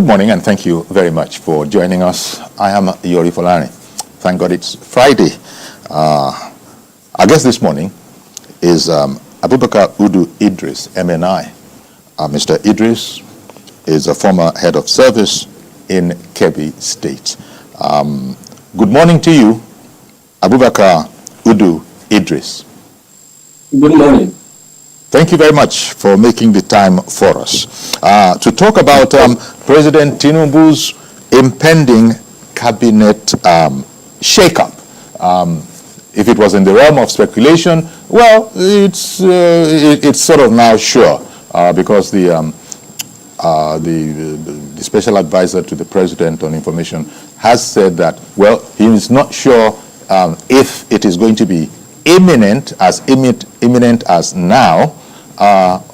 Good morning, and thank you very much for joining us. I am Yori Folani. Thank God it's Friday. Our guest this morning is Abubakar Udu Idris, MNI. Mr. Idris is a former head of service in Kebbi State. Good morning to you, Abubakar Udu Idris. Good morning. Thank you very much for making the time for us. To talk about President Tinubu's impending cabinet shakeup. If it was in the realm of speculation, well, it's sort of now sure because the special advisor to the president on information has said that, well, he is not sure if it is going to be imminent as now,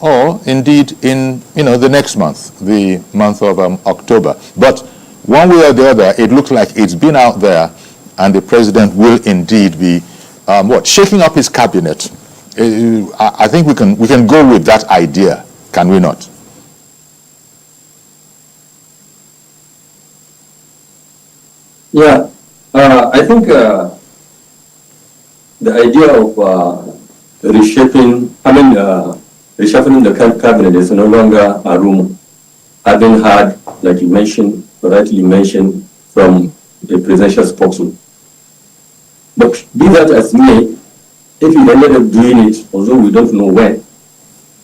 or indeed in the next month, the month of October. But one way or the other, it looks like it's been out there, and the president will indeed be shaking up his cabinet. I think we can go with that idea, can we not? Yeah, I think the idea of reshuffling the cabinet is no longer a rumor. Having heard, like you mentioned, rightly mentioned, from the presidential spokesman. But be that as may, if he ended up doing it, although we don't know when,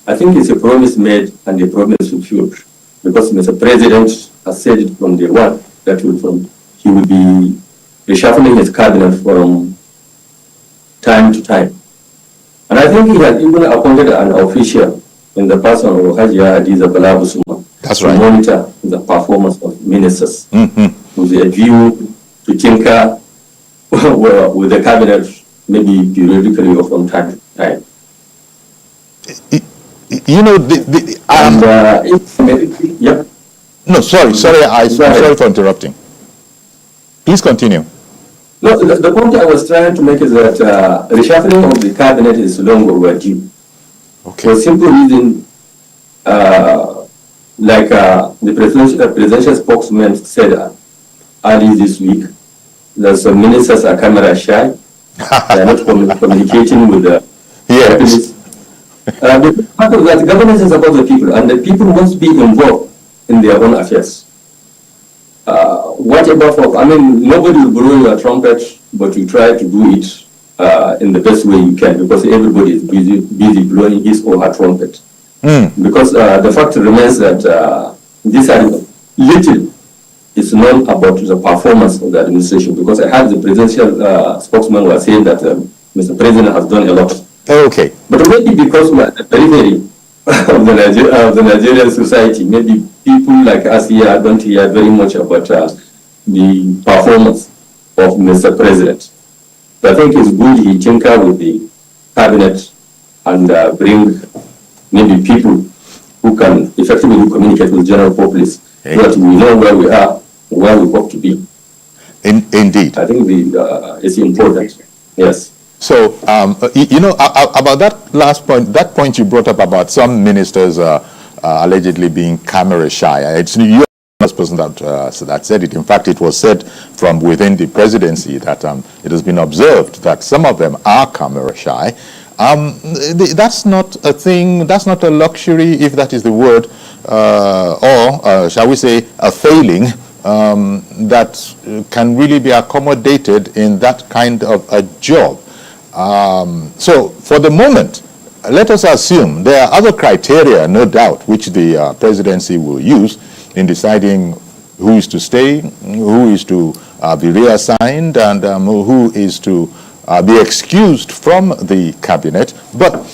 I think it's a promise made and a promise fulfilled. Because Mr. President has said it from day one that he will be reshuffling his cabinet from time to time. And I think he has even appointed an official in the person of Hajiya Adiza Balabusuma to monitor the performance of ministers with a view to tinker with the cabinet, maybe periodically or from time to time. Yeah. No, sorry, sorry for interrupting. Please continue. No, the point I was trying to make is that reshuffling of the cabinet is long overdue. Okay. For a simple reason, like the presidential spokesman said early this week, that some ministers are camera shy. They are not communicating with the yes. The part of that, governance is about the people, and the people must be involved in their own affairs. Nobody will blow your trumpet, but you try to do it in the best way you can, because everybody is busy blowing his or her trumpet. Because the fact remains that this little is known about the performance of the administration, because I heard the presidential spokesman was saying that Mr. President has done a lot. Okay. But maybe because we are at the periphery of the Nigerian society, maybe people like us here don't hear very much about the performance of Mr. President. So I think it's good he tinker with the cabinet and bring maybe people who can effectively communicate with the general populace, so that we know where we are, where we hope to be. Indeed. I think it's important. Yes. So, about that last point, that point you brought up about some ministers allegedly being camera shy. It's you as person that said it. In fact, it was said from within the presidency that it has been observed that some of them are camera shy. That's not a thing, that's not a luxury, if that is the word, or shall we say a failing that can really be accommodated in that kind of a job. So for the moment, let us assume there are other criteria, no doubt, which the presidency will use in deciding who is to stay, who is to be reassigned, and who is to be excused from the cabinet. But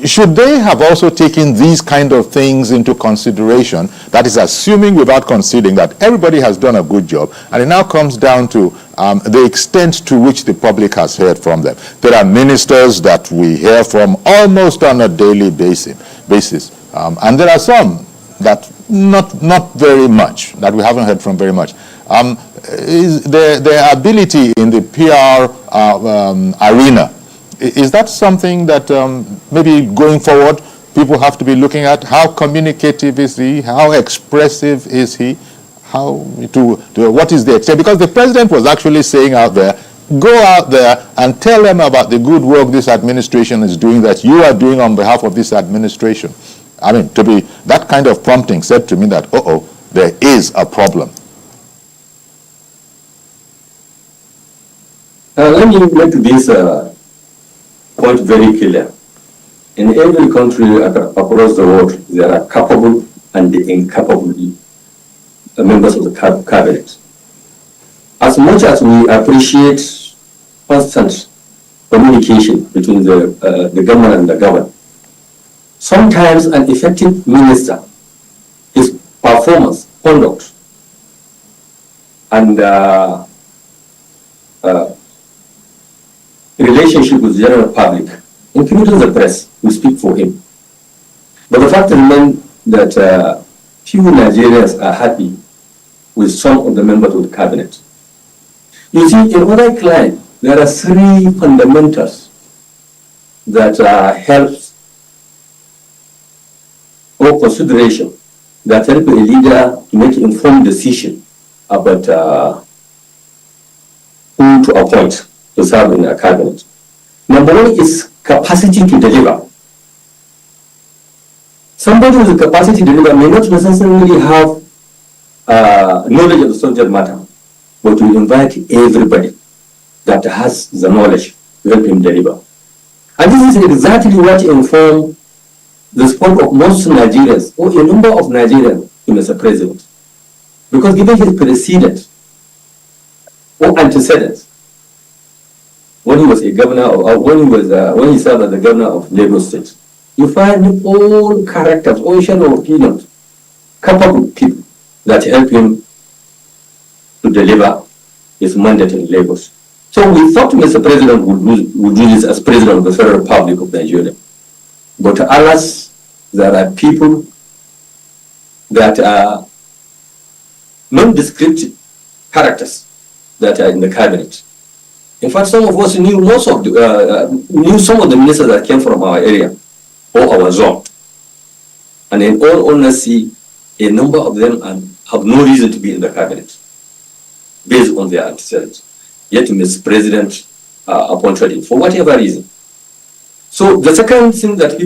should they have also taken these kind of things into consideration? That is assuming without conceding that everybody has done a good job, and it now comes down to the extent to which the public has heard from them. There are ministers that we hear from almost on a daily basis, and there are some that not very much, that we haven't heard from very much. Is their ability in the PR arena, is that something that maybe going forward people have to be looking at? How communicative is he? How expressive is he? what is the extent? Because the president was actually saying out there, go out there and tell them about the good work this administration is doing, that you are doing on behalf of this administration. I mean, to be that kind of prompting said to me that, there is a problem. Let me make this point very clear. In every country across the world, there are capable and incapable members of the cabinet. As much as we appreciate constant communication between the government and the governed, sometimes an effective minister, his performance, conduct, and relationship with the general public, including the press, will speak for him. But the fact remains that few Nigerians are happy with some of the members of the cabinet. You see, in other clients, there are three fundamentals that helps or consideration that help a leader to make informed decision about who to appoint to serve in a cabinet. Number one is capacity to deliver. Somebody with the capacity to deliver may not necessarily have knowledge of the subject matter, but we invite everybody that has the knowledge to help him deliver. And this is exactly what informs the support of most Nigerians, or a number of Nigerians, to Mr. President. Because given his precedent or antecedents, when he was a governor, or when he served as the governor of Lagos State, you find all characters, all shadow opinions, capable people that help him to deliver his mandate in Lagos. So we thought Mr. President would do this as President of the Federal Republic of Nigeria. But alas, there are people that are nondescript characters that are in the cabinet. In fact, some of us knew knew some of the ministers that came from our area or our zone. And in all honesty, a number of them have no reason to be in the cabinet based on their antecedents. Yet Mr. President appointed him for whatever reason. So the second thing that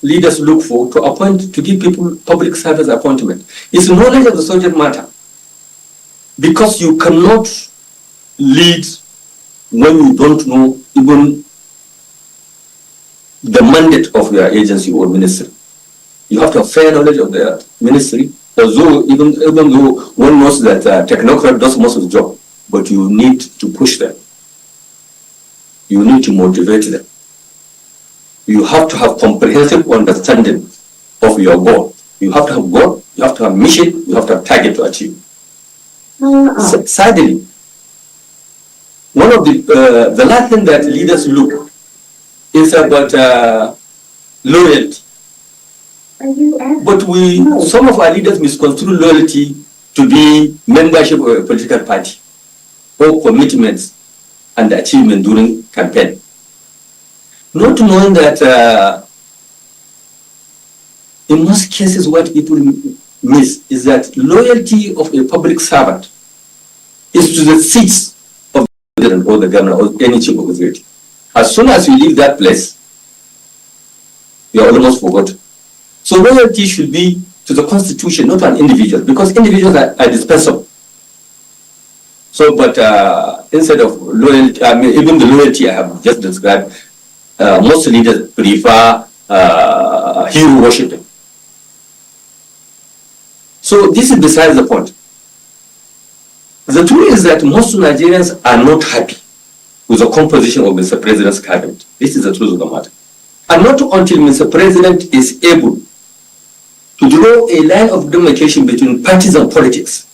leaders look for to give people public service appointment is knowledge of the subject matter. Because you cannot lead when you don't know even the mandate of your agency or ministry. You have to have fair knowledge of the ministry, although even though one knows that technocrat does most of the job, but you need to push them. You need to motivate them. You have to have comprehensive understanding of your goal. You have to have goal, you have to have mission, you have to have target to achieve. Sadly, one of the last thing that leaders look is about loyalty. But some of our leaders misconstrue loyalty to be membership of a political party or commitments and achievement during campaign. Not knowing that in most cases what people miss is that loyalty of a public servant is to the seats of the president or the governor or any chief of authority. As soon as you leave that place, you are almost forgotten. So loyalty should be to the constitution, not an individual, because individuals are dispensable. So, but instead of loyalty, even the loyalty I have just described, most leaders prefer hero worshiping. So this is besides the point. The truth is that most Nigerians are not happy with the composition of Mr. President's cabinet. This is the truth of the matter. And not until Mr. President is able to draw a line of demarcation between parties and politics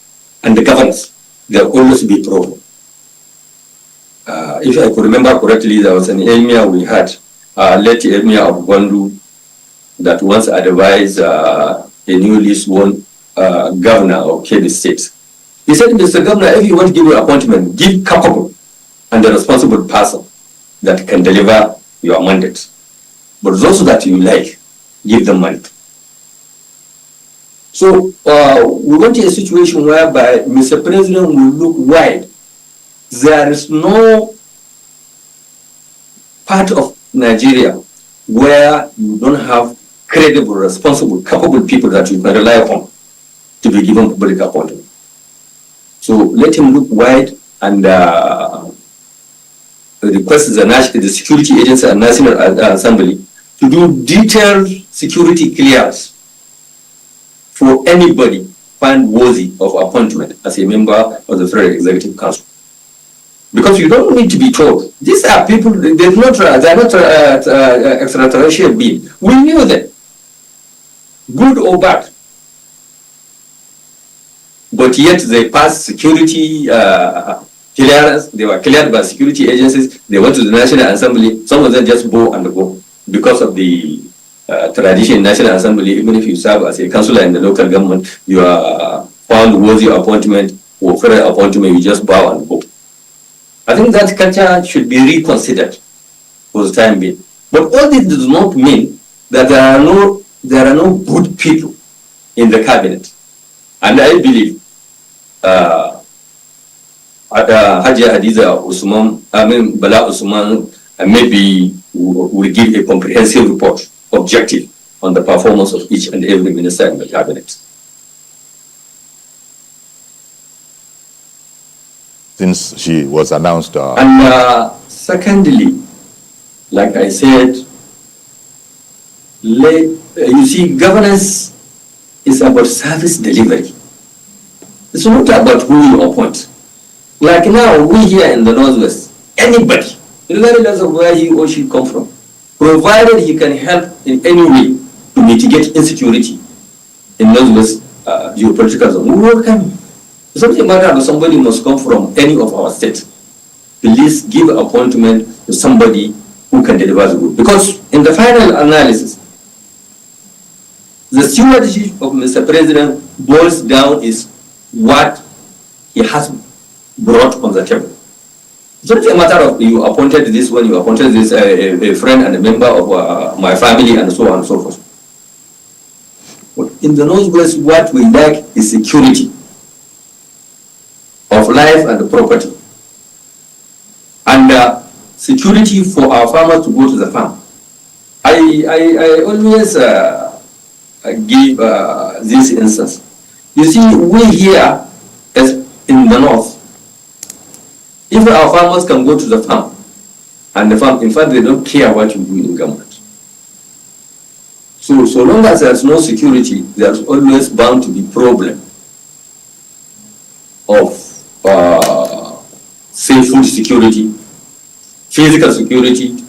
and the governance, there will always be problem. If I could remember correctly, there was an emir we had, late emir of Gwandu, that once advised a newly sworn governor of Kebbi State. He said, Mr. Governor, if you want to give your appointment, give capable and a responsible person that can deliver your mandate. But those that you like, give them money. So we want a situation whereby Mr. President will look wide. There is no part of Nigeria where you don't have credible, responsible, capable people that you can rely upon to be given public appointment. So let him look wide and request the security agency and National Assembly to do detailed security clearance for anybody found worthy of appointment as a member of the Federal Executive Council. Because you don't need to be told. These are people, they're not extraterrestrial beings. We knew them, good or bad. But yet they passed security clearance, they were cleared by security agencies, they went to the National Assembly, some of them just bow and go because of the tradition in National Assembly. Even if you serve as a councillor in the local government, you are found worthy of appointment or federal appointment, you just bow and go. I think that culture should be reconsidered for the time being. But all this does not mean that there are no good people in the cabinet. And I believe Hajia Hadiza Usman, Bala Usman, maybe will give a comprehensive report, objective, on the performance of each and every minister in the cabinet. Since she was announced. And secondly, like I said, you see, governance is about service delivery. It's not about who you appoint. Like now, we here in the Northwest, anybody, regardless of where he or she come from, provided he can help in any way to mitigate insecurity in Northwest geopolitical zone, we welcome him. It's not a matter of somebody must come from any of our states. Please give appointment to somebody who can deliver the good. Because in the final analysis, the stewardship of Mr. President boils down is what he has brought on the table. It's not a matter of you appointed this one, you appointed this a friend and a member of my family and so on and so forth. But in the Northwest, what we lack is security of life and property, and security for our farmers to go to the farm. I always give this instance. You see, we here, as in the north, if our farmers can go to the farm, and the farm, in fact, they don't care what you do in government. So long as there's no security, there's always bound to be problem of say food security, physical security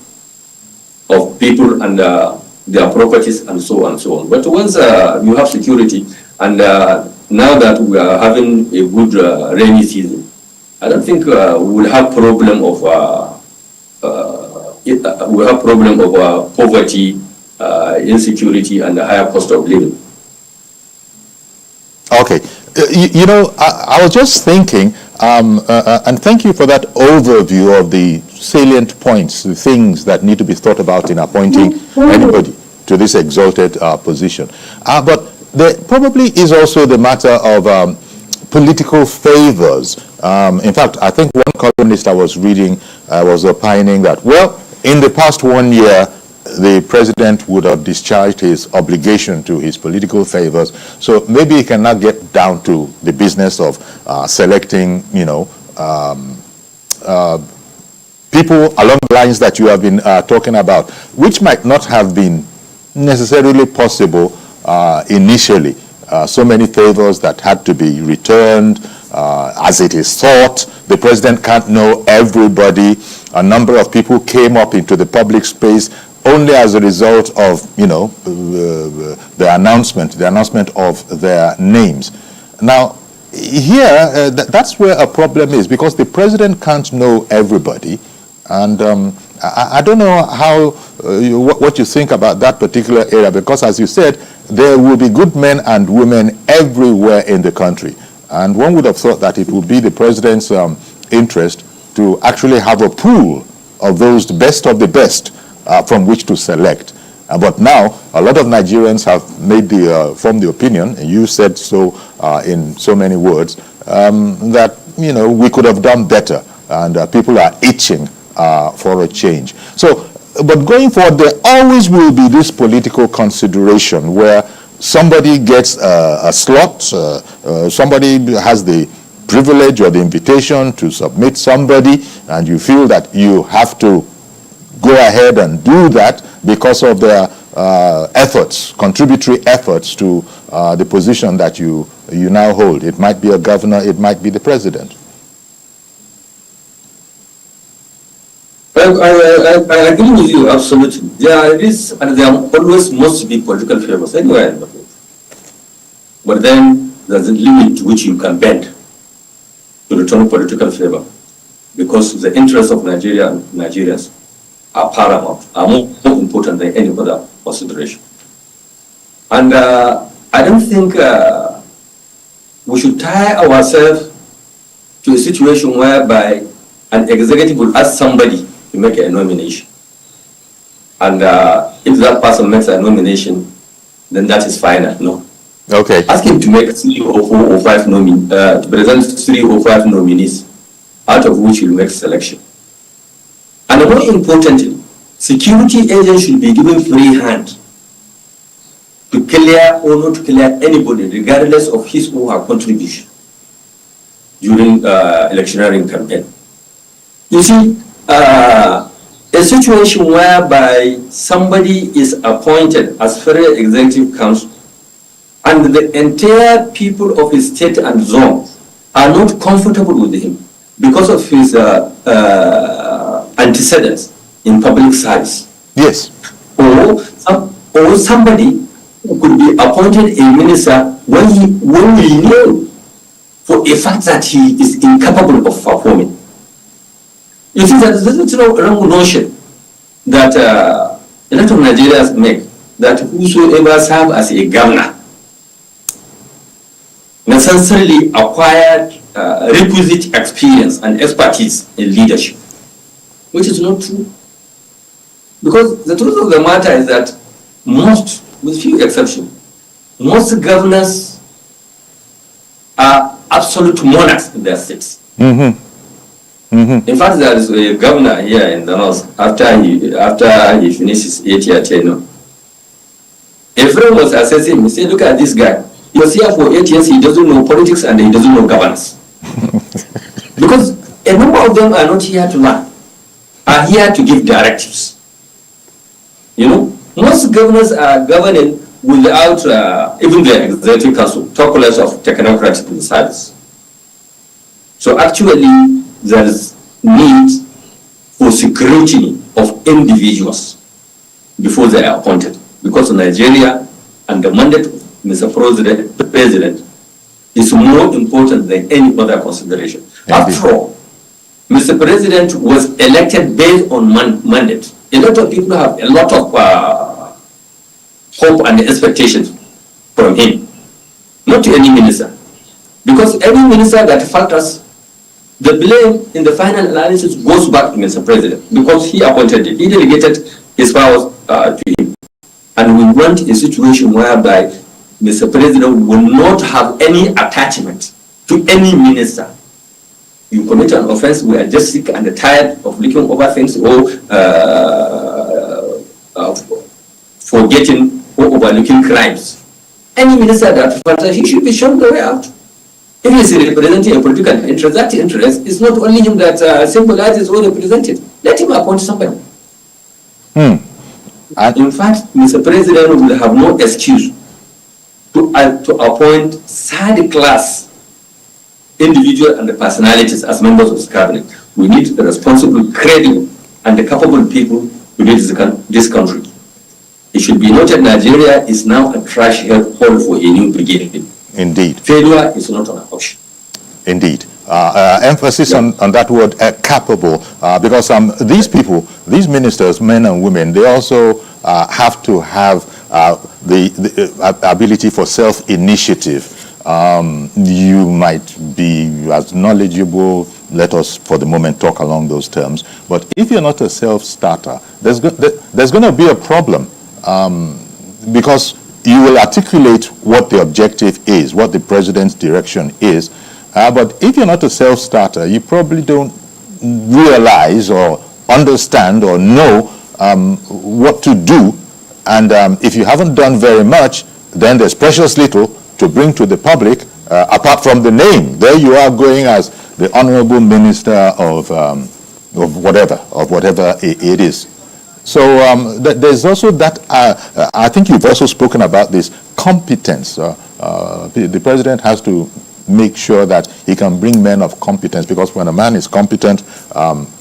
of people and their properties and so on and so on. But once you have security, and now that we are having a good rainy season, I don't think we will have problem of poverty, insecurity, and the higher cost of living. Okay. You know, I was just thinking, and thank you for that overview of the salient points, the things that need to be thought about in appointing anybody to this exalted position. But there probably is also the matter of political favors. In fact, I think one columnist I was reading was opining that, well, in the past 1 year, the president would have discharged his obligation to his political favors. So maybe he cannot get down to the business of selecting, people along the lines that you have been talking about, which might not have been necessarily possible initially. So many favors that had to be returned, as it is thought. The president can't know everybody. A number of people came up into the public space only as a result of, the announcement of their names. Now, here, that's where a problem is, because the president can't know everybody. And I don't know how, what you think about that particular area, because as you said, there will be good men and women everywhere in the country. And one would have thought that it would be the president's interest to actually have a pool of those best of the best from which to select. But now, a lot of Nigerians have made formed the opinion, and you said so in so many words, that we could have done better, and people are itching for a change. So, but going forward, there always will be this political consideration where somebody gets a slot, somebody has the privilege or the invitation to submit somebody, and you feel that you have to go ahead and do that because of their efforts, contributory efforts to the position that you now hold. It might be a governor, it might be the president. I agree with you, absolutely. There is, and there always must be political favors anywhere in the world. But then there's a limit to which you can bend to return political favor, because the interests of Nigeria and Nigerians are paramount, are more important than any other consideration. And I don't think we should tie ourselves to a situation whereby an executive will ask somebody to make a nomination. And if that person makes a nomination, then that is final. No. Okay. Ask him to make 3 or 4 or 5 to present 3 or 5 nominees, out of which he will make selection. And more importantly, security agents should be given free hand to clear or not to clear anybody, regardless of his or her contribution during electioneering campaign. You see, a situation whereby somebody is appointed as Federal Executive Council and the entire people of his state and zone are not comfortable with him because of his antecedents in public service. Yes. Or somebody who could be appointed a minister when we knew for a fact that he is incapable of performing. You see, there is this wrong notion that a lot of Nigerians make, that whosoever serves as a governor necessarily acquired requisite experience and expertise in leadership, which is not true. Because the truth of the matter is that most, with few exceptions, most governors are absolute monarchs in their states. Mm-hmm. Mm-hmm. In fact, there is a governor here in the north, after he finishes 8-year tenure. A friend was assessing him, he said, look at this guy. He was here for 8 years, he doesn't know politics and he doesn't know governance. Because a number of them are not here to learn, are here to give directives. Most governors are governing without even the executive council, talk less of technocrats in the service. So actually, there is need for scrutiny of individuals before they are appointed, because Nigeria and the mandate of Mr. President is more important than any other consideration. After all, Mr. President was elected based on mandate. A lot of people have a lot of hope and expectations from him, not to any minister. Because every minister that falters, the blame in the final analysis goes back to Mr. President, because he appointed him, he delegated his powers to him. And we want a situation whereby Mr. President will not have any attachment to any minister. You commit an offense, we are just sick and tired of looking over things or forgetting or overlooking crimes. Any minister that falters, he should be shown the way out. If he is representing a political interest, that interest is not only him that symbolizes or represented. Let him appoint somebody. In fact, Mr. President will have no excuse to appoint third-class individuals and personalities as members of the cabinet. We need the responsible, credible, and the capable people to lead this country. It should be noted Nigeria is now a trash hole for a new beginning. Indeed. Failure is not an option. Indeed. Emphasis on that word, capable, because these people, these ministers, men and women, they also have to have the ability for self-initiative. You might be as knowledgeable, let us for the moment talk along those terms, but if you're not a self-starter, there's going to be a problem because you will articulate what the objective is, what the president's direction is. But if you're not a self-starter, you probably don't realize or understand or know what to do. And if you haven't done very much, then there's precious little to bring to the public, apart from the name. There you are going as the Honorable Minister of whatever it is. So there's also that, I think you've also spoken about this competence. The president has to make sure that he can bring men of competence, because when a man is competent,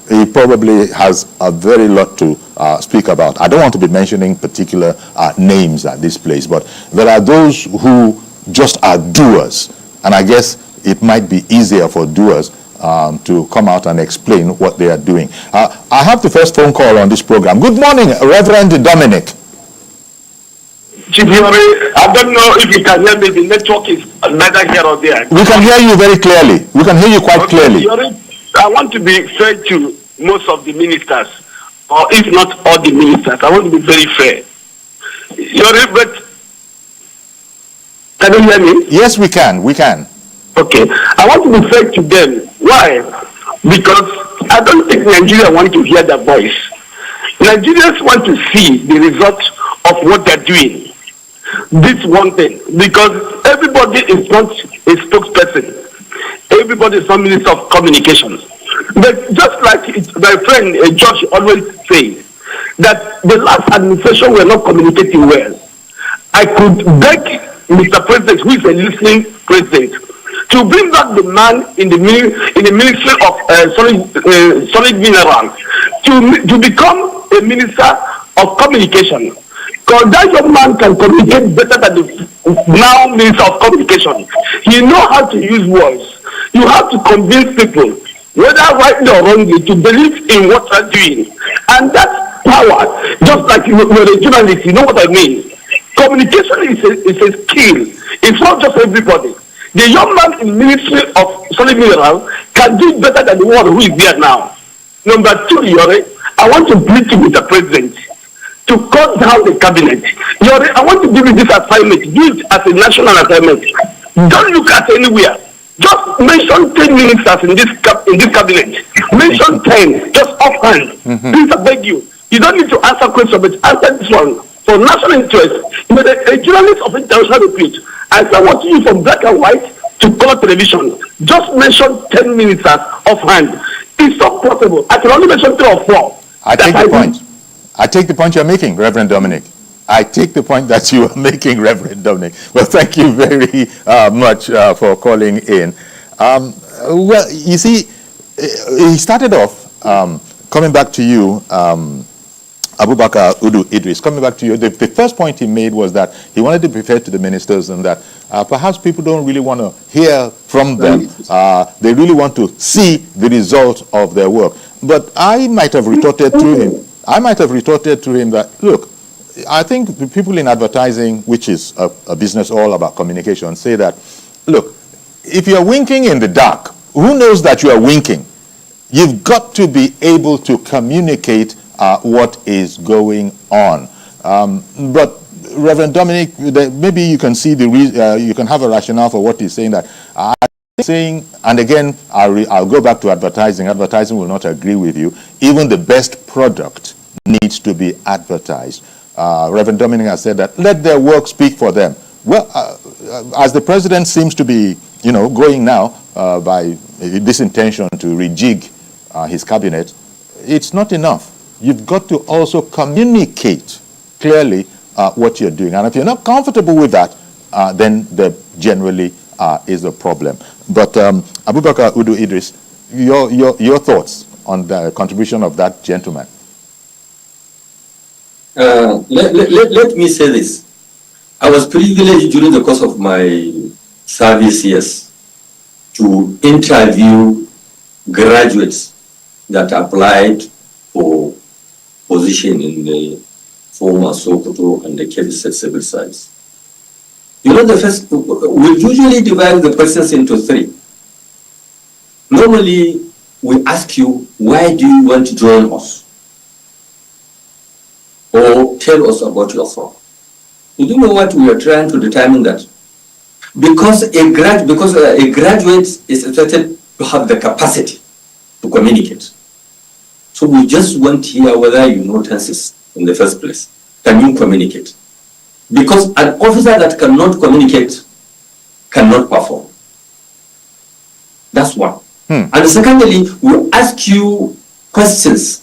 he probably has a very lot to speak about. I don't want to be mentioning particular names at this place, but there are those who just are doers. And I guess it might be easier for doers to come out and explain what they are doing. I have the first phone call on this program. Good morning, Reverend Dominic. Chief Yori, I don't know if you can hear me. The network is neither here or there. We can hear you very clearly. We can hear you quite clearly. Yori, I want to be fair to most of the ministers, or if not all the ministers. I want to be very fair. Yori, but can you hear me? Yes, we can. We can. Okay. I want to be fair to them. Why? Because I don't think Nigeria want to hear their voice. Nigerians want to see the result of what they're doing. This one thing, because everybody is not a spokesperson. Everybody is not minister of communications. But just like my friend Josh always says, that the last administration were not communicating well. I could beg Mr. President, who is a listening president, to bring back the man in the Ministry of Solid Mineral to become a minister of communication. Because that young man can communicate better than the now Minister of Communication. He knows how to use words. You have to convince people, whether rightly or wrongly, to believe in what they're doing. And that power, just like you're a journalist, you know what I mean. Communication is a skill. It's not just everybody. The young man in Ministry of Solid Mineral can do better than the one who is there now. Number two, Yori, I want to plead to Mr. President to cut down the cabinet. Yori, I want to give you this assignment. Do it as a national assignment. Don't look at anywhere. Just mention 10 ministers in this cabinet. Mention 10, just offhand. Please, I beg you. You don't need to answer questions, but answer this one. For national interest, you are a journalist of international repute. I want you from black and white to color television. Just mention 10 ministers offhand. It's not possible. I can only mention 3 or 4. I take the point. I take the point you're making, Reverend Dominic. I take the point that you are making, Reverend Dominic. Well, thank you very much for calling in. Well, you see, he started off coming back to you, Abubakar Udu Idris, coming back to you. The first point he made was that he wanted to be fair to the ministers and that perhaps people don't really want to hear from them. They really want to see the result of their work. But I might have retorted to him. That, look, I think the people in advertising, which is a business all about communication, say that, look, if you're winking in the dark, who knows that you are winking? You've got to be able to communicate what is going on. But Reverend Dominic, maybe you can see you can have a rationale for what he's saying. That saying, and again, I'll go back to advertising. Advertising will not agree with you. Even the best product needs to be advertised. Reverend Dominic has said that let their work speak for them. Well, as the president seems to be, going now by this intention to rejig his cabinet, it's not enough. You've got to also communicate clearly what you're doing. And if you're not comfortable with that, then there generally is a problem. But Abubakar Udu Idris, your thoughts on the contribution of that gentleman? Let me say this. I was privileged during the course of my service years to interview graduates that applied for position in the former Sokoto and the Kebbi State civil service. We usually divide the questions into 3. Normally, we ask you, why do you want to join us? or tell us about your firm. You do know what we are trying to determine that? Because a graduate is expected to have the capacity to communicate. So we just want to hear whether you know tenses in the first place. Can you communicate? Because an officer that cannot communicate cannot perform. That's one. And secondly, we ask you questions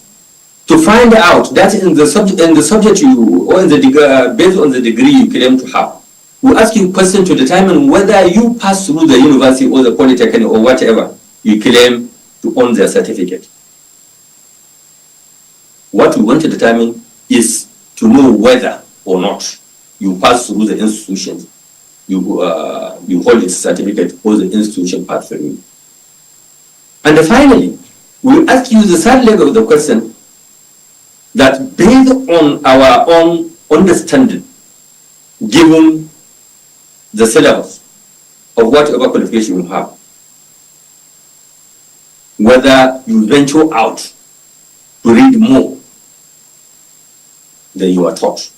to find out that in the subject you, or in the based on the degree you claim to have. We ask you questions to determine whether you pass through the university or the polytechnic or whatever you claim to own their certificate. What we want to determine is to know whether or not you pass through the institutions you hold its certificate or the institution passed through you. And finally, we ask you the third leg of the question, that based on our own understanding, given the syllabus of whatever qualification you have, whether you venture out to read more than you are taught.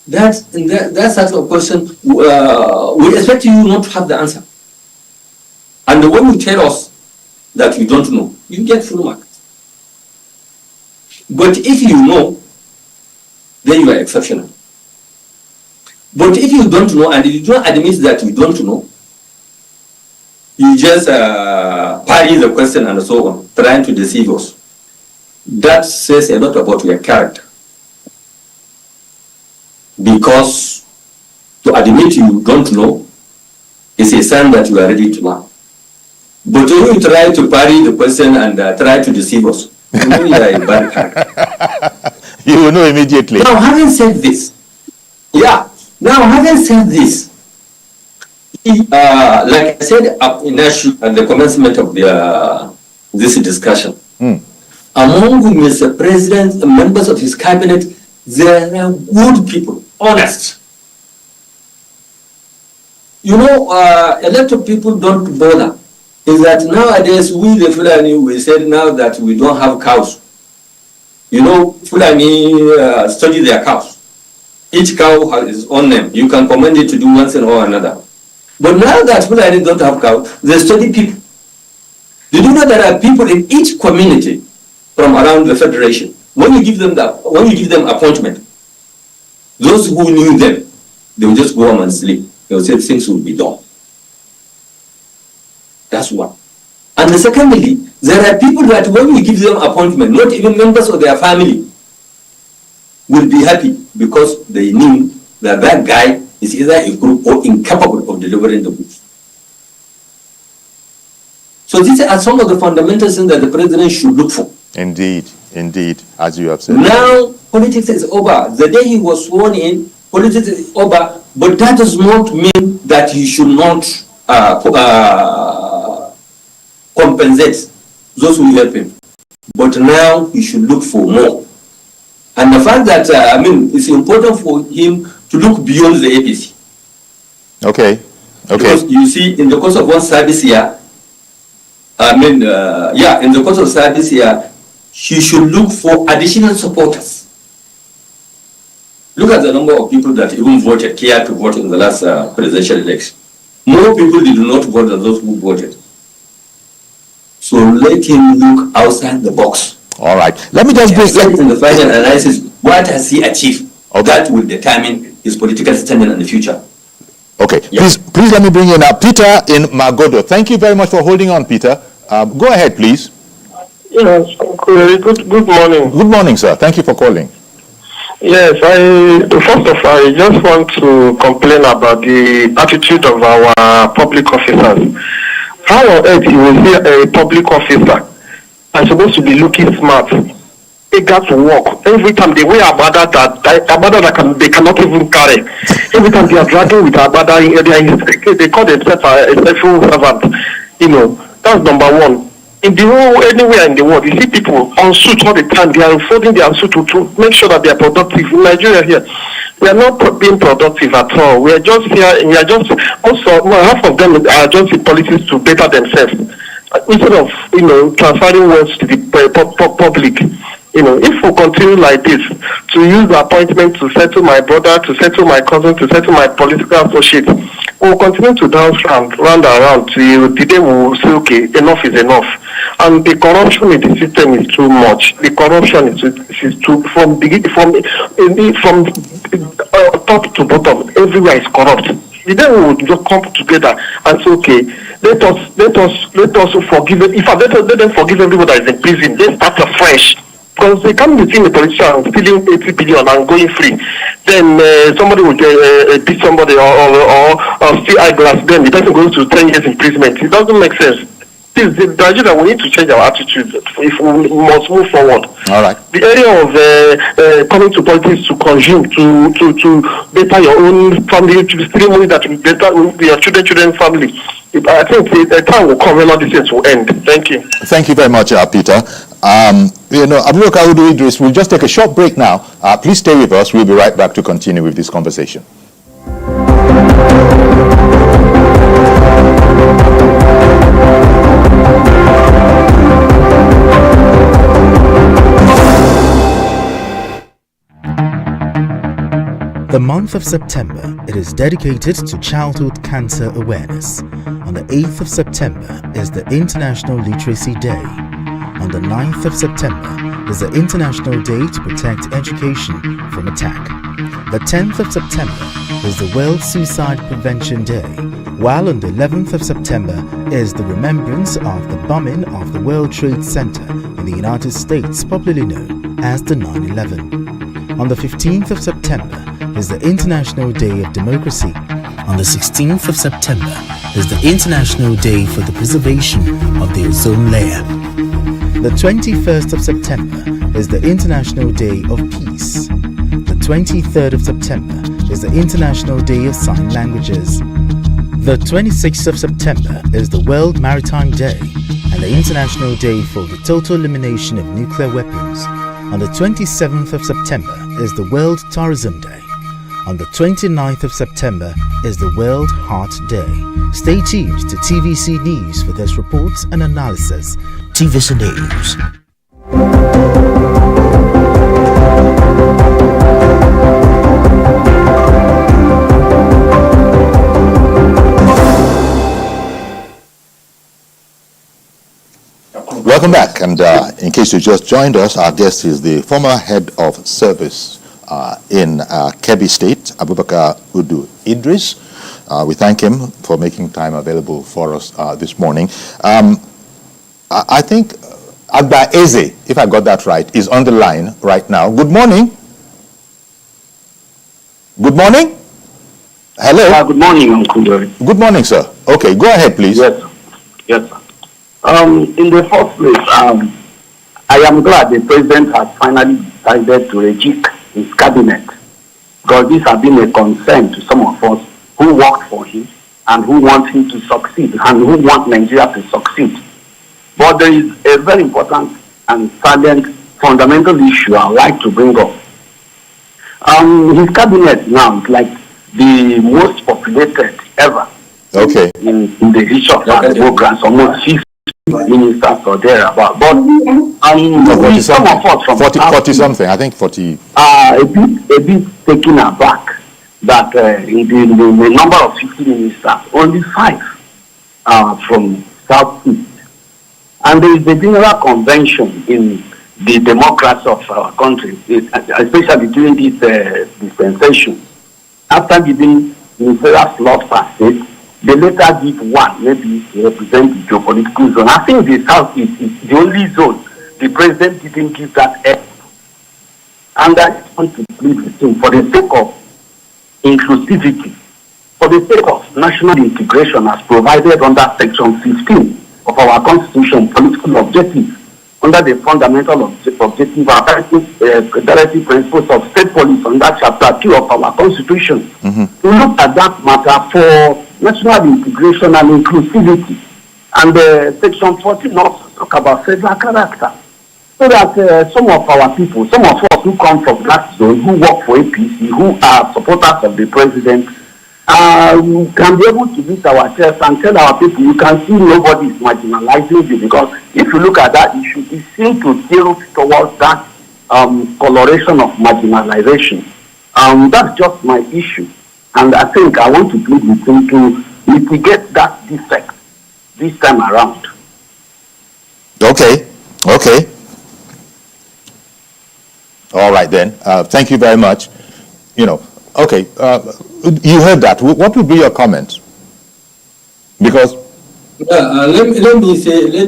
That sort of question, we expect you not to have the answer. And when you tell us that you don't know, you get full mark. But if you know, then you are exceptional. But if you don't know and you don't admit that you don't know, you just parry the question and so on, trying to deceive us. That says a lot about your character. Because to admit you don't know is a sign that you are ready to learn. But when you try to parry the question and try to deceive us, you know you are a bad character. You will know immediately. Now, having said this, like I said at the commencement of this discussion, among Mr. President and members of his cabinet, there are good people, honest. You know, a lot of people don't bother. Is that nowadays we the Fulani, we said now that we don't have cows. You know, Fulani study their cows. Each cow has its own name. You can command it to do one thing or another. But now that Fulani don't have cows, they study people. Did you know there are people in each community from around the federation? When you give them appointment, those who knew them, they will just go home and sleep. They will say things will be done. That's one. And secondly, there are people that when we give them appointment, not even members of their family will be happy because they knew that that guy is either a group or incapable of delivering the goods. So these are some of the fundamental things that the president should look for. Indeed, as you have said. Now, politics is over. The day he was sworn in, politics is over, but that does not mean that he should not compensate those who help him. But now he should look for more. And the fact that, it's important for him to look beyond the APC. Okay. Because you see, in the course of one service year, in the course of service year, he should look for additional supporters. Look at the number of people that even cared to vote in the last presidential election. More people did not vote than those who voted. So let him look outside the box. All right. Let me just bring in the final analysis, what has he achieved? Okay. That will determine his political standing in the future. Okay. Yeah. Please let me bring in Peter in Magodo. Thank you very much for holding on, Peter. Go ahead, please. Yes. Good morning. Good morning, sir. Thank you for calling. Yes, first of all, I just want to complain about the attitude of our public officers. How on earth you will hear a public officer are supposed to be looking smart? They got to work. Every time they wear abada that they cannot even carry. Every time they are dragging with abada, they call themselves a faithful servant. You know, that's number one. In the whole, anywhere in the world, you see people on suit all the time. They are unfolding their suit to make sure that they are productive. In Nigeria here, we are not being productive at all. We are just here. We are just half of them are just in politics to better themselves instead of transferring words to the public. If we continue like this, to use the appointment to settle my brother, to settle my cousin, to settle my political associate, we'll continue to dance round and round till the day we will say, okay, enough is enough. And the corruption in the system is too much. The corruption is too from top to bottom. Everywhere is corrupt. The day we will just come together and say, okay, let us forgive. In fact, let them forgive everybody that is in prison. Let's start afresh. Because they can't be seeing a politician stealing 80 billion and going free. Then somebody will beat somebody or steal eyeglass. Then the person goes to 10 years imprisonment. It doesn't make sense. This is Nigeria. We need to change our attitude if we must move forward. All right. The area of coming to politics to consume, to better your own family, to steal money that will better your children's family. I think the time will come when all these things will end. Thank you. Thank you very much, Peter. Abubakar Udu Idris, we'll just take a short break now. Please stay with us. We'll be right back to continue with this conversation. The month of September, it is dedicated to childhood cancer awareness. On the 8th of September is the International Literacy Day. On the 9th of September is the International Day to Protect Education from Attack. The 10th of September is the World Suicide Prevention Day, while on the 11th of September is the remembrance of the bombing of the World Trade Center in the United States, popularly known as the 9/11. On the 15th of September is the International Day of Democracy. On the 16th of September is the International Day for the Preservation of the Ozone Layer. The 21st of September is the International Day of Peace. The 23rd of September is the International Day of Sign Languages. The 26th of September is the World Maritime Day and the International Day for the total elimination of nuclear weapons. On the 27th of September is the World Tourism Day. On the 29th of September is the World Heart Day. Stay tuned to TVC News for this reports and analysis. TVC News. Welcome back, and in case you just joined us, our guest is the former head of service in Kebbi State, Abubakar Udu Idris. We thank him for making time available for us this morning. I think Agba Eze, if I got that right, is on the line right now. Good morning. Good morning. Hello. Good morning, Uncle Jerry. Good morning, sir. Okay, go ahead, please. Yes, yes, sir. In the first place, I am glad the president has finally decided to reject his cabinet, because this has been a concern to some of us who worked for him and who want him to succeed and who want Nigeria to succeed. But there is a very important and salient fundamental issue I'd like to bring up. His cabinet now is like the most populated ever. Okay. In the history of our programs, almost 50 ministers or thereabout. But some of us from 40 something, I think 40. A bit taken aback that in the number of 50 ministers, only 5 are from Southeast. And there is a general convention in the democracy of our country, especially during this dispensation. After giving ministerial slots per state, they later give one, maybe to represent the geopolitical zone. I think the Southeast is the only zone the president didn't give that help. And I want to plead with him for the sake of inclusivity, for the sake of national integration as provided under Section 15 of our Constitution, political objectives, under the fundamental objective directive principles of state policy under Chapter 2 of our Constitution, to look at that matter for national integration and inclusivity. And Section 14 also talk about federal character, so that some of our people, some of us who come from that zone, who work for APC, who are supporters of the president, can be able to beat our chest and tell our people, you can see nobody is marginalizing you, because if you look at that issue, it seems to tilt towards that coloration of marginalization. That's just my issue. And I think I want to plead with him to mitigate that defect this time around. Okay. All right then. Thank you very much. Okay. You heard that. What would be your comment? Because let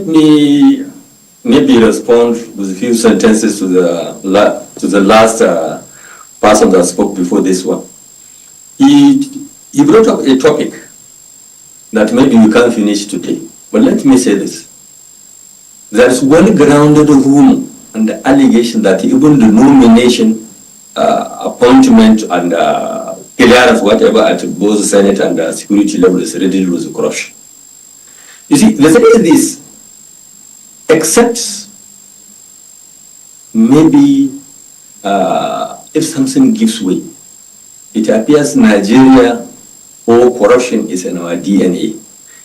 me maybe respond with a few sentences to the last person that spoke before this one. He brought up a topic that maybe we can't finish today. But let me say this. There's well-grounded rumor and the allegation that even the nomination, appointment and clearance, whatever, at both Senate and security level is riddled with corruption. You see, the thing is this, except maybe if something gives way, it appears Nigeria or corruption is in our DNA.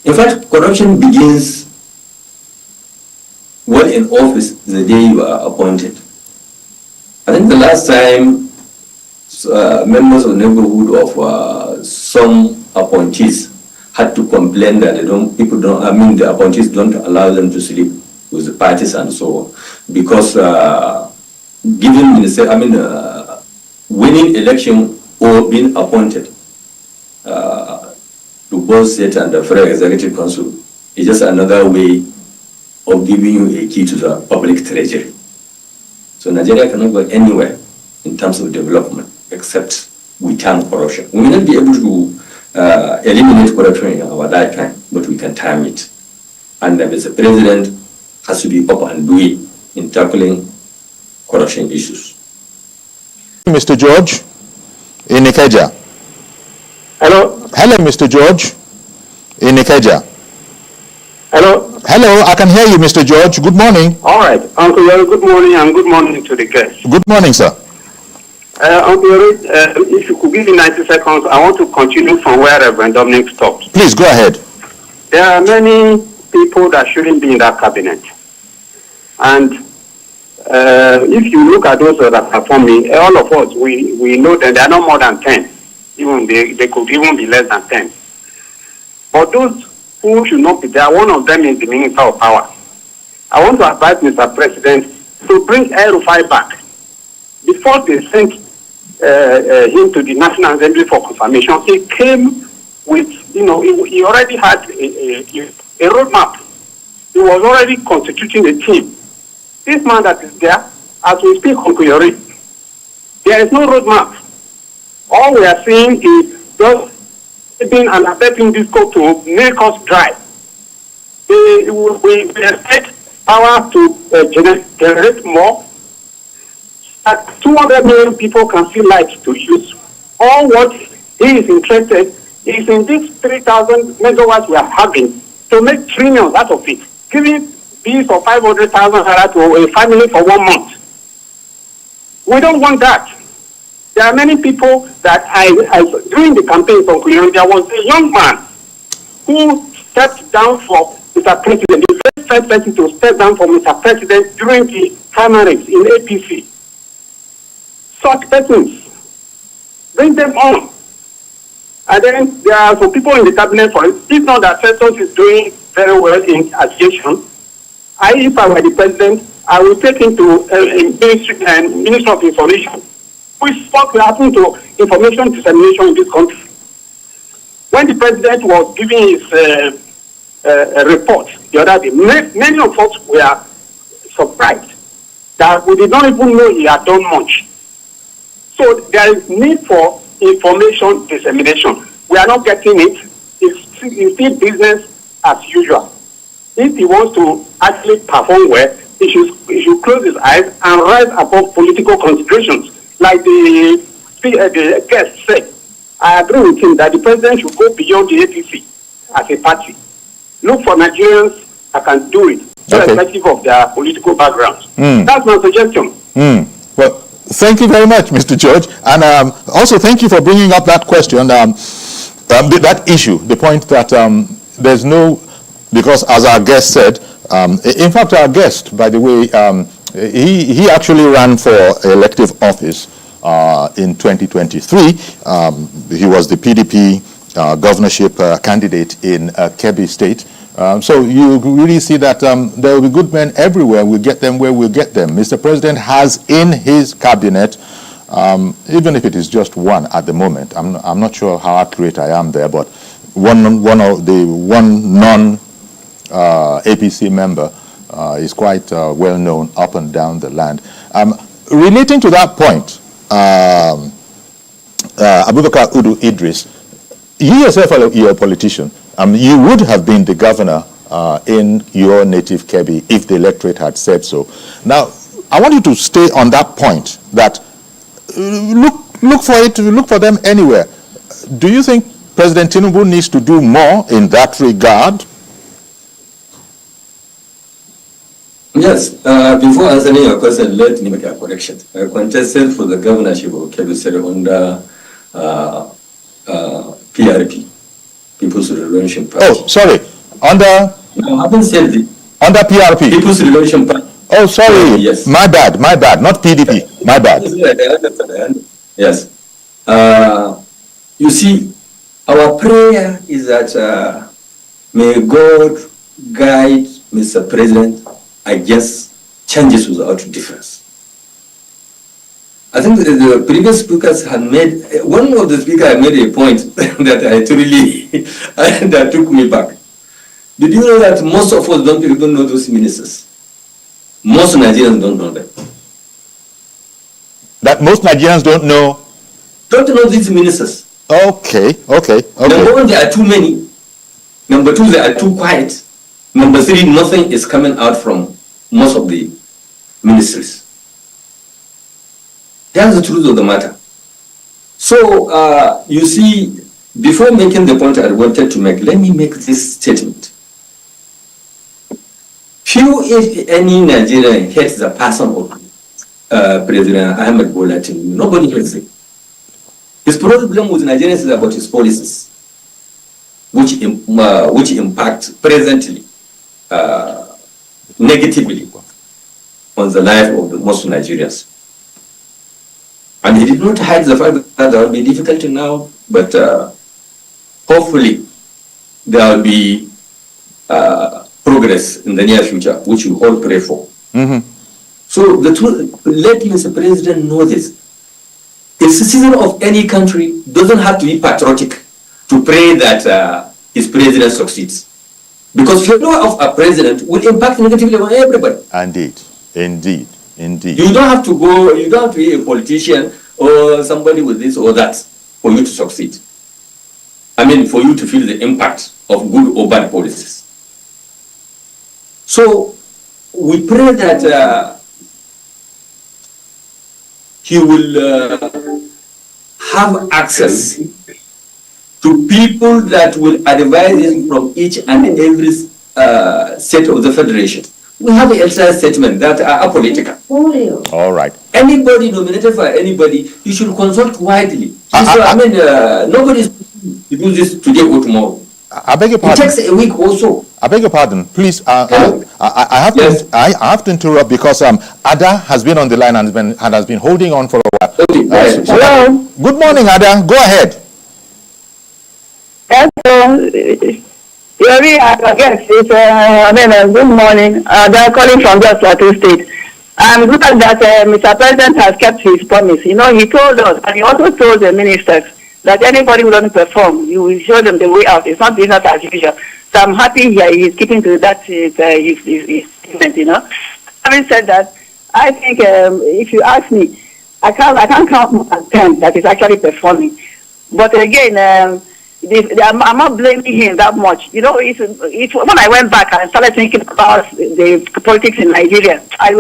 In fact, corruption begins well in office the day you are appointed. I think the last time members of the neighborhood of some appointees had to complain that the appointees don't allow them to sleep with the parties and so on, because winning election or being appointed to both state and the federal executive council is just another way of giving you a key to the public treasury. So Nigeria cannot go anywhere in terms of development except we turn corruption. We may not be able to eliminate corruption in our lifetime, but we can time it. And the president has to be up and doing in tackling corruption issues. Mr. George in Ikeja. Hello? Hello, Mr. George in Ikeja. Hello? Hello, I can hear you, Mr. George. Good morning. All right. Uncle Yori, good morning, and good morning to the guests. Good morning, sir. Uncle Yori, if you could give me 90 seconds, I want to continue from where Reverend Dominic stopped. Please, go ahead. There are many people that shouldn't be in that cabinet. And if you look at those that are performing, all of us, we know that they are not more than 10. Even they could even be less than 10. But those who should not be there, one of them is the Minister of Power. I want to advise Mr. President to bring El-Rufai back. Before they sent him to the National Assembly for confirmation, he came with, he already had a roadmap. He was already constituting a team. This man that is there, as we speak, Uncle Yori, there is no roadmap. All we are seeing is just being and accepting this code to make us dry. We expect power to generate more. That 200 million people can see light to use. All what he is interested is in these 3,000 megawatts we are having to make trillions out of it, giving bills of 500,000 naira to a family for 1 month. We don't want that. There are many people that during the campaign from Kuyon, there was a young man who stepped down for Mr. President, the very first person to step down for Mr. President during the primaries in APC. Such persons, bring them on. And then there are some people in the cabinet, for instance, it's not that Festus is doing very well in aviation. If I were the president, I would take him to Minister of Information, which what will happen to information dissemination in this country. When the president was giving his report the other day, many of us were surprised that we did not even know he had done much. So there is need for information dissemination. We are not getting it. It's still business as usual. If he wants to actually perform well, he should close his eyes and rise above political considerations. Like the guest said, I agree with him that the president should go beyond the APC as a party. Look for Nigerians that can do it, irrespective of their political background. That's my suggestion. Well, thank you very much, Mr. George. And also thank you for bringing up that question, that issue, the point that there's no, because as our guest said, in fact, our guest, by the way, He actually ran for elective office in 2023. He was the PDP governorship candidate in Kebbi State. So you really see that there will be good men everywhere. We'll get them where we'll get them. Mr. President has in his cabinet, even if it is just one at the moment, I'm not sure how accurate I am there, but one non APC member is quite well known up and down the land. Relating to that point, Abubakar Udu Idris, you yourself are a politician. You would have been the governor in your native Kebbi if the electorate had said so. Now, I want you to stay on that point, that look for them anywhere. Do you think President Tinubu needs to do more in that regard? Yes. Before answering your question, let me make a correction. I contested for the governorship of Kebbi State under PRP, People's Revolution Party. Oh, sorry. Under? No, I haven't said it. Under PRP? People's Revolution Party. Oh, sorry. Yes. My bad, not PDP. My bad. Yes. You see, our prayer is that may God guide Mr. President against changes without difference. I think the previous speakers had made, one of the speakers had made a point that I truly, that took me back. Did you know that most of us don't even know those ministers? Most Nigerians don't know them. That most Nigerians don't know? Don't know these ministers. Okay. Number one, there are too many. Number two, they are too quiet. Number three, nothing is coming out from most of the ministries. That's the truth of the matter. So, you see, before making the point I wanted to make, let me make this statement. Few, if any, Nigerian hates the person of President Ahmed Bola Tinubu. Nobody hates him. His problem with Nigerians is about his policies, which impact presently negatively on the life of the most Nigerians. And he did not hide the fact that there will be difficulty now, but hopefully there will be progress in the near future, which we all pray for. Mm-hmm. So let Mr. President know this. A citizen of any country doesn't have to be patriotic to pray that his president succeeds. Because failure of a president will impact negatively on everybody. Indeed. You don't have to be a politician or somebody with this or that for you to succeed. I mean, for you to feel the impact of good or bad policies. So, we pray that he will have access to people that will advise him from each and every state of the federation. We have an entire statement that are apolitical. All right. Anybody nominated for anybody, you should consult widely. Nobody is to do this today or tomorrow. I beg your pardon. It takes a week or so. I beg your pardon. Please, I have to interrupt because Ada has been on the line and has been holding on for a while. Okay. Hello. Good morning, Ada. Go ahead. Good morning. They're calling from just Plateau State. I'm glad that Mr. President has kept his promise. You know, he told us, and he also told the ministers, that anybody who doesn't perform, you will show them the way out. It's not business as usual. So I'm happy he's keeping to that his statement, you know. Having said that, I think if you ask me, I can't count more than 10 that is actually performing. But again, I'm not blaming him that much. You know, when I went back and started thinking about the politics in Nigeria, I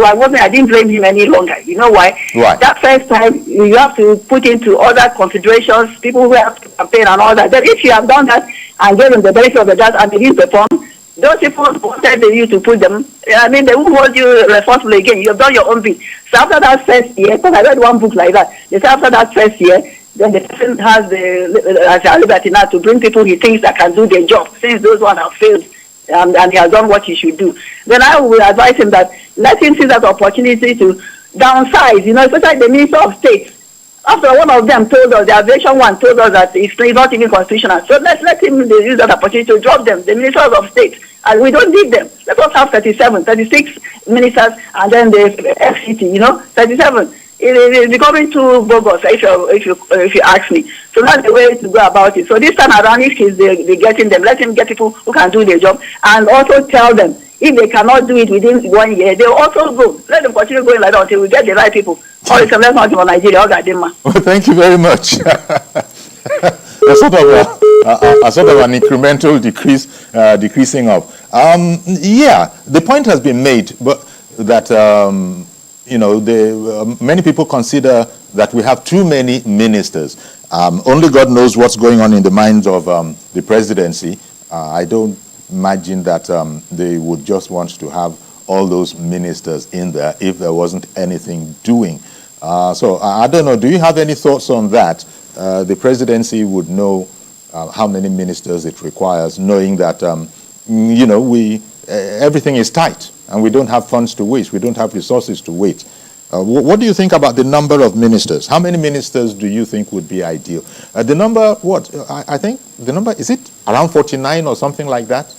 didn't blame him any longer. You know why? Right. That first time, you have to put into other considerations, people who have to campaign and all that. But if you have done that and gave them the benefit of the doubt and they didn't perform, those people wanted you to put them, they won't hold you responsible again. You have done your own bit. So after that first year, because I read one book like that, they said after that first year, then the person has the liberty now to bring people he thinks that can do their job, since those ones have failed and he has done what he should do, then I will advise him that let him see that opportunity to downsize, especially the Minister of State. After one of them told us, the aviation one told us that it's not even constitutional. So let's let him use that opportunity to drop them, the Ministers of State. And we don't need them. Let us have 36 ministers, and then the FCT, 37. It is becoming too bogus, if you ask me. So that's the way to go about it. So this time around, if they're getting them, let him get people who can do their job, and also tell them if they cannot do it within 1 year, they'll also go. Let them continue going like that until we get the right people. Or it's let's not for Nigeria. Well, thank you very much. a sort of an incremental decreasing of. Yeah, the point has been made, but that many people consider that we have too many ministers. Only God knows what's going on in the minds of the presidency. I don't imagine that they would just want to have all those ministers in there if there wasn't anything doing. So I don't know. Do you have any thoughts on that? The presidency would know how many ministers it requires, knowing that everything is tight and we don't have funds to waste. We don't have resources to waste. What do you think about the number of ministers? How many ministers do you think would be ideal? The number, I think the number, is it around 49 or something like that?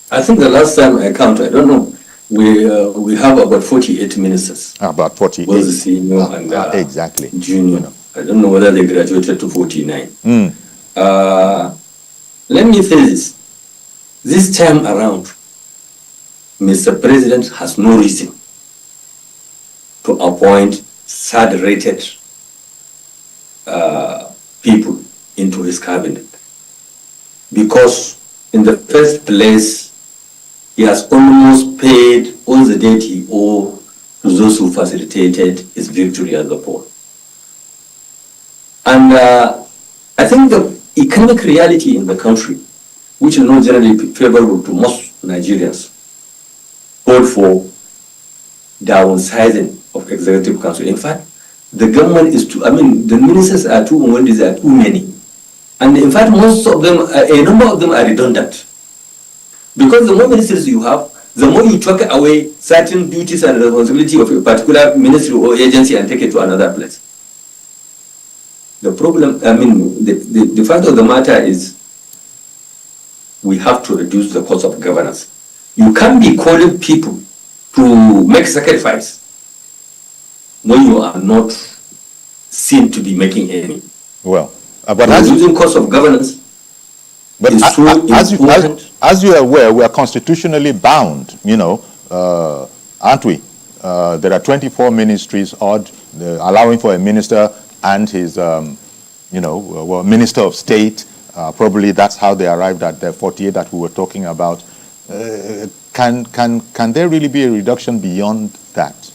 I think the last time I counted, I don't know, we have about 48 ministers. About 48. Both senior and exactly. Junior. I don't know whether they graduated to 49. Let me say this. This time around, Mr. President has no reason to appoint third-rated people into his cabinet, because in the first place, he has almost paid all the debt he owed to those who facilitated his victory at the poll. And I think the economic reality in the country, which is not generally favorable to most Nigerians, called for downsizing of executive council. In fact, the government is the ministers are too many, there are too many. And in fact, most of them, a number of them are redundant. Because the more ministers you have, the more you take away certain duties and responsibility of a particular ministry or agency and take it to another place. The problem, the fact of the matter is we have to reduce the cost of governance. You can't be calling people to make sacrifice when you are not seen to be making any. Well, but reducing cost of governance. But as you are aware, we are constitutionally bound, aren't we? There are 24 ministries odd, allowing for a minister and his, minister of state. Probably that's how they arrived at the 48 that we were talking about. Can there really be a reduction beyond that?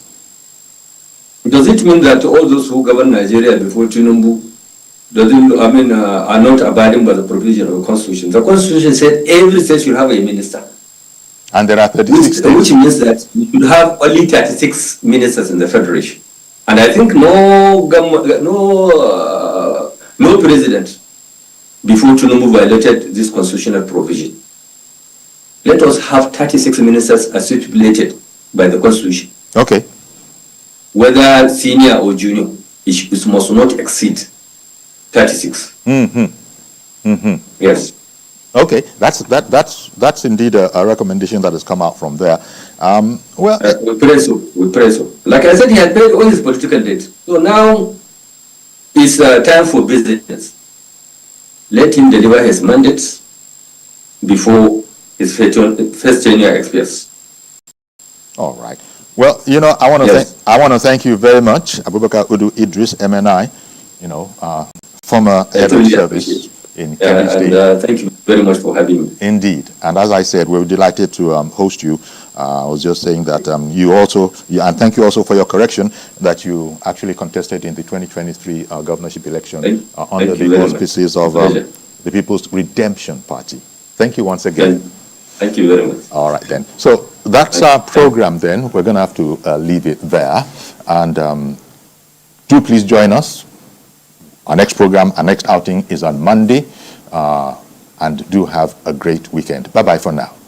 Does it mean that all those who govern Nigeria before Tinubu are not abiding by the provision of the Constitution? The Constitution said every state should have a minister. And there are 36 states. Which means that you should have only 36 ministers in the Federation. And I think no president before Tinubu violated this constitutional provision. Let us have 36 ministers as stipulated by the Constitution. Okay. Whether senior or junior, it must not exceed 36. Yes. Okay, that's indeed a recommendation that has come out from there. We pray so. Like I said, he had paid all his political debt. So now it's time for business. Let him deliver his mandates before his first tenure expires. All right. Well, I want to thank you very much, Abubakar Udu Idris, MNI, former head of service in Kebbi State. And thank you very much for having me. Indeed. And as I said, we're delighted to host you. I was just saying that and thank you also for your correction, that you actually contested in the 2023 governorship election under the auspices of the People's Redemption Party. Thank you once again. Thank you very much. All right, then. So that's our program then. We're going to have to leave it there. And do please join us. Our next program, our next outing is on Monday. and do have a great weekend. Bye-bye for now.